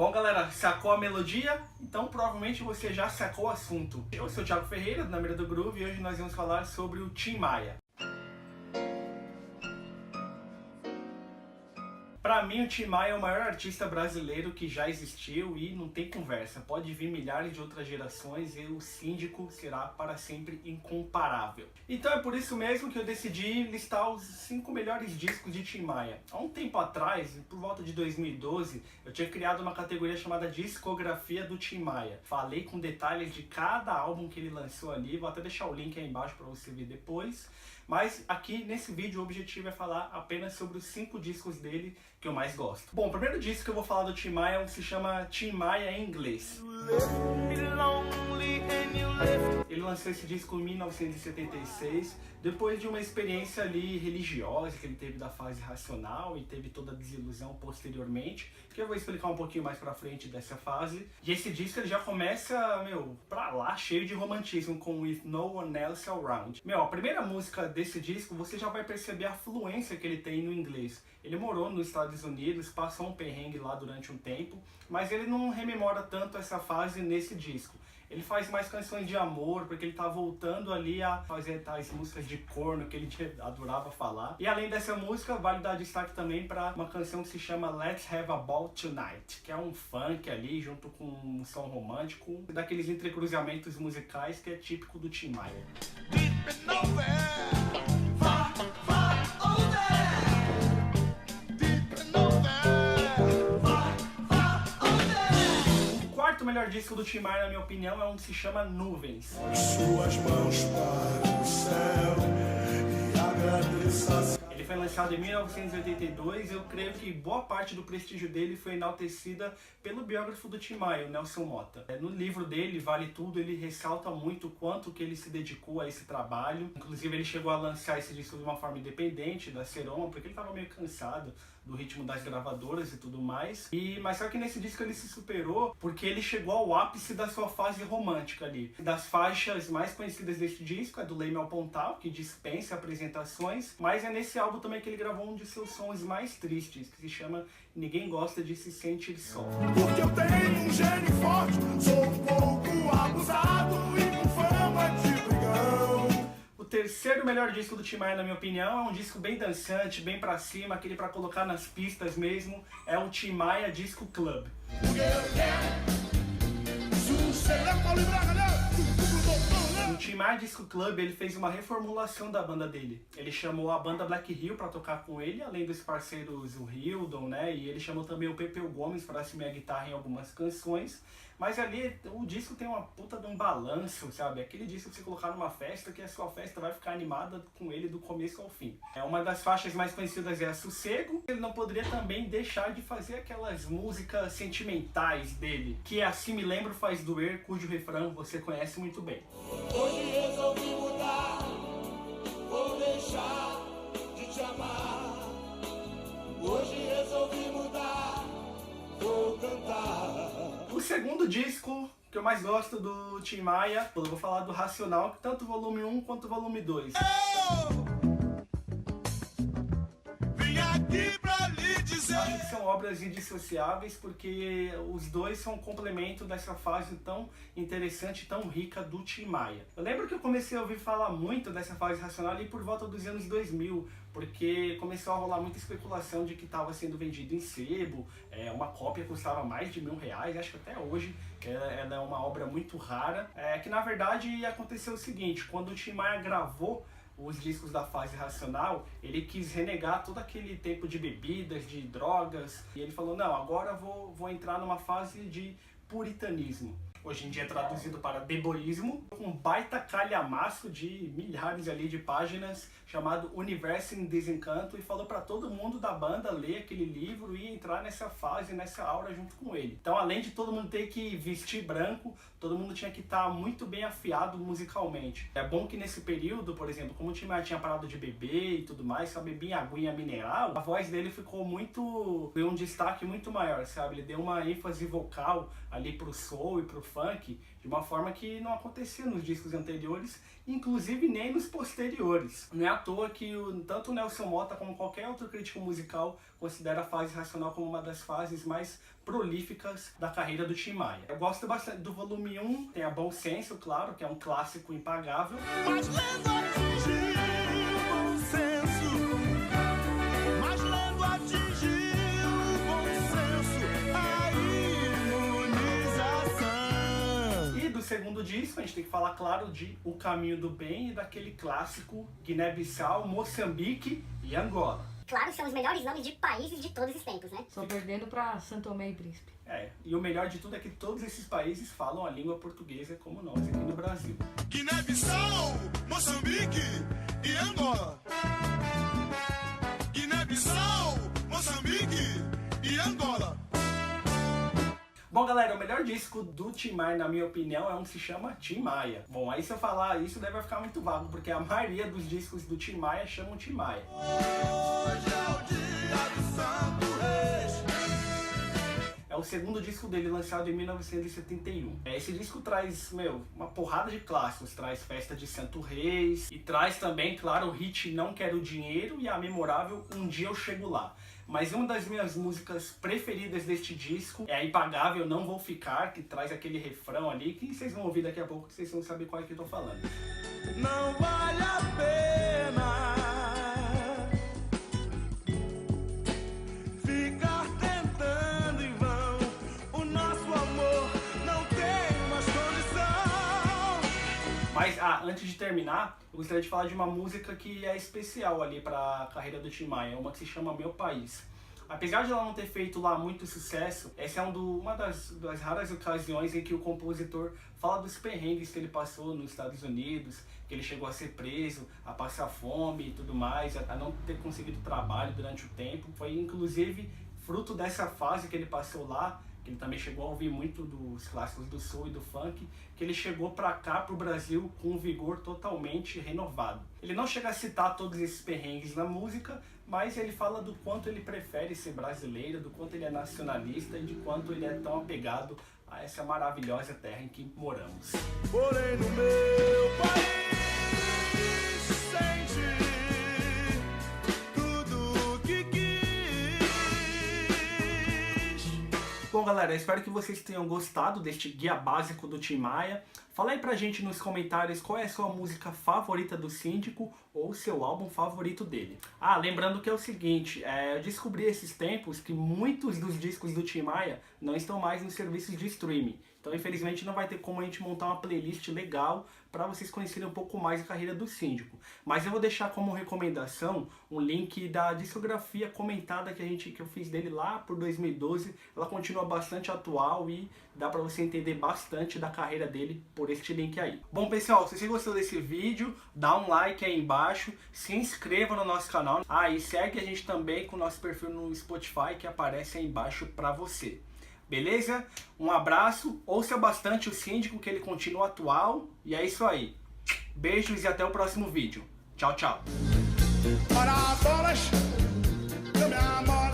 Bom, galera, sacou a melodia? Então provavelmente você já sacou o assunto. Eu sou o Thiago Ferreira, do Na Mira do Groove, e hoje nós vamos falar sobre o Tim Maia. Pra mim, o Tim Maia é o maior artista brasileiro que já existiu e não tem conversa. Pode vir milhares de outras gerações e o Síndico será para sempre incomparável. Então é por isso mesmo que eu decidi listar os 5 melhores discos de Tim Maia. Há um tempo atrás, por volta de 2012, eu tinha criado uma categoria chamada Discografia do Tim Maia. Falei com detalhes de cada álbum que ele lançou ali, vou até deixar o link aí embaixo para você ver depois. Mas aqui nesse vídeo o objetivo é falar apenas sobre os 5 discos dele que eu mais gosto. Bom, o primeiro disco que eu vou falar do Tim Maia se chama Tim Maia em inglês. Ele lançou esse disco em 1976, depois de uma experiência ali religiosa que ele teve da fase racional e teve toda a desilusão posteriormente, que eu vou explicar um pouquinho mais pra frente dessa fase. E esse disco ele já começa, pra lá, cheio de romantismo, com With No One Else Around. A primeira música desse disco, você já vai perceber a fluência que ele tem no inglês. Ele morou nos Estados Unidos, passou um perrengue lá durante um tempo, mas ele não rememora tanto essa fase nesse disco. Ele faz mais canções de amor, porque ele tá voltando ali a fazer tais músicas de corno que ele adorava falar. E além dessa música, vale dar destaque também para uma canção que se chama Let's Have a Ball Tonight, que é um funk ali, junto com um som romântico, daqueles entrecruzamentos musicais que é típico do Tim Maia. O melhor disco do Tim Maia, na minha opinião, é um que se chama Nuvens. Suas mãos para o céu e agradeça. Ele foi lançado em 1982 e eu creio que boa parte do prestígio dele foi enaltecida pelo biógrafo do Tim Maia, o Nelson Motta. No livro dele, Vale Tudo, ele ressalta muito o quanto que ele se dedicou a esse trabalho. Inclusive ele chegou a lançar esse disco de uma forma independente da Seroma, porque ele estava meio cansado do ritmo das gravadoras e tudo mais. Mas só que nesse disco ele se superou porque ele chegou ao ápice da sua fase romântica ali. Das faixas mais conhecidas desse disco é do Leme ao Pontal, que dispensa apresentações, mas é nesse álbum também que ele gravou um de seus sons mais tristes, que se chama Ninguém Gosta de Se Sentir Só. Porque eu tenho um gênio forte, sou um pouco abusado e com fama de brigão. O terceiro melhor disco do Tim Maia, na minha opinião, é um disco bem dançante, bem pra cima, aquele pra colocar nas pistas mesmo, é o Tim Maia Disco Club. No Tim Maia Disco Club, ele fez uma reformulação da banda dele. Ele chamou a banda Black Hill para tocar com ele, além dos parceiros o Hildon, né? E ele chamou também o Pepeu Gomes para assumir a guitarra em algumas canções. Mas ali o disco tem uma puta de um balanço, sabe? Aquele disco que você colocar numa festa, que a sua festa vai ficar animada com ele do começo ao fim. Uma das faixas mais conhecidas é a Sossego. Ele não poderia também deixar de fazer aquelas músicas sentimentais dele, que Assim Me Lembro Faz Doer, cujo refrão você conhece muito bem. Hoje resolvi mudar, vou deixar de te amar. Hoje resolvi mudar, vou cantar. O segundo disco que eu mais gosto do Tim Maia, eu vou falar do Racional, tanto o volume 1 quanto o volume 2. Vim aqui pra lhe dizer. Acho que são obras indissociáveis porque os dois são um complemento dessa fase tão interessante, tão rica do Tim Maia. Eu lembro que eu comecei a ouvir falar muito dessa fase racional ali por volta dos anos 2000, porque começou a rolar muita especulação de que estava sendo vendido em sebo, uma cópia custava mais de R$1.000, acho que até hoje ela é uma obra muito rara, que na verdade aconteceu o seguinte: quando o Tim Maia gravou os discos da fase racional, ele quis renegar todo aquele tempo de bebidas, de drogas, e ele falou, não, agora vou entrar numa fase de puritanismo. Hoje em dia é traduzido para deboísmo, com um baita calhamaço de milhares ali de páginas, chamado Universo em Desencanto, e falou para todo mundo da banda ler aquele livro e entrar nessa fase, nessa aura junto com ele. Então, além de todo mundo ter que vestir branco, todo mundo tinha que estar muito bem afiado musicalmente. É bom que nesse período, por exemplo, como o Tim Maia tinha parado de beber e tudo mais, só bebia aguinha mineral, a voz dele ficou um destaque muito maior, sabe? Ele deu uma ênfase vocal ali pro soul e pro funk de uma forma que não acontecia nos discos anteriores, inclusive nem nos posteriores. Não é à toa que tanto o Nelson Motta como qualquer outro crítico musical considera a fase Racional como uma das fases mais prolíficas da carreira do Tim Maia. Eu gosto bastante do volume 1, tem a Bom Senso, claro, que é um clássico impagável. Mas lendo atingiu o bom senso. Mas lendo atingiu o bom senso. A imunização. E do segundo disco, a gente tem que falar, claro, de O Caminho do Bem e daquele clássico Guiné-Bissau, Moçambique e Angola. Claro, são os melhores nomes de países de todos os tempos, né? Só perdendo pra São Tomé e Príncipe. E o melhor de tudo é que todos esses países falam a língua portuguesa como nós aqui no Brasil. Guiné-Bissau, Moçambique e Angola. Guiné-Bissau, Moçambique e Angola. Bom, galera, o melhor disco do Tim Maia, na minha opinião, é um que se chama Tim Maia. Bom, aí se eu falar isso, deve ficar muito vago, porque a maioria dos discos do Tim Maia chamam Tim Maia. Hoje é o dia do Santo Reis. É o segundo disco dele, lançado em 1971. Esse disco traz, uma porrada de clássicos. Traz Festa de Santo Reis e traz também, claro, o hit Não Quero Dinheiro e a memorável Um Dia Eu Chego Lá. Mas uma das minhas músicas preferidas deste disco é a impagável Não Vou Ficar, que traz aquele refrão ali que vocês vão ouvir daqui a pouco, que vocês vão saber qual é que eu tô falando. Não vale a pena ficar tentando em vão. O nosso amor não tem mais condição. Mas, antes de terminar, eu gostaria de falar de uma música que é especial ali para a carreira do Tim Maia, uma que se chama Meu País. Apesar de ela não ter feito lá muito sucesso, essa é uma das raras ocasiões em que o compositor fala dos perrengues que ele passou nos Estados Unidos, que ele chegou a ser preso, a passar fome e tudo mais, a não ter conseguido trabalho durante o tempo. Foi inclusive fruto dessa fase que ele passou lá, que ele também chegou a ouvir muito dos clássicos do soul e do funk, que ele chegou pra cá, pro Brasil, com um vigor totalmente renovado. Ele não chega a citar todos esses perrengues na música, mas ele fala do quanto ele prefere ser brasileiro, do quanto ele é nacionalista e de quanto ele é tão apegado a essa maravilhosa terra em que moramos. Porém no meu país senti tudo o que quis. Bom, galera, espero que vocês tenham gostado deste guia básico do Tim Maia. Fala aí pra gente nos comentários qual é a sua música favorita do Síndico ou seu álbum favorito dele. Lembrando que é o seguinte, eu descobri esses tempos que muitos dos discos do Tim Maia não estão mais nos serviços de streaming. Então, infelizmente, não vai ter como a gente montar uma playlist legal para vocês conhecerem um pouco mais a carreira do Síndico. Mas eu vou deixar como recomendação um link da discografia comentada que eu fiz dele lá por 2012. Ela continua bastante atual e dá para você entender bastante da carreira dele por este link aí. Bom, pessoal, se você gostou desse vídeo, dá um like aí embaixo, se inscreva no nosso canal. E segue a gente também com o nosso perfil no Spotify que aparece aí embaixo para você. Beleza? Um abraço, ouça bastante o Síndico, que ele continua atual. E é isso aí. Beijos e até o próximo vídeo. Tchau, tchau. Para todas, eu me amor.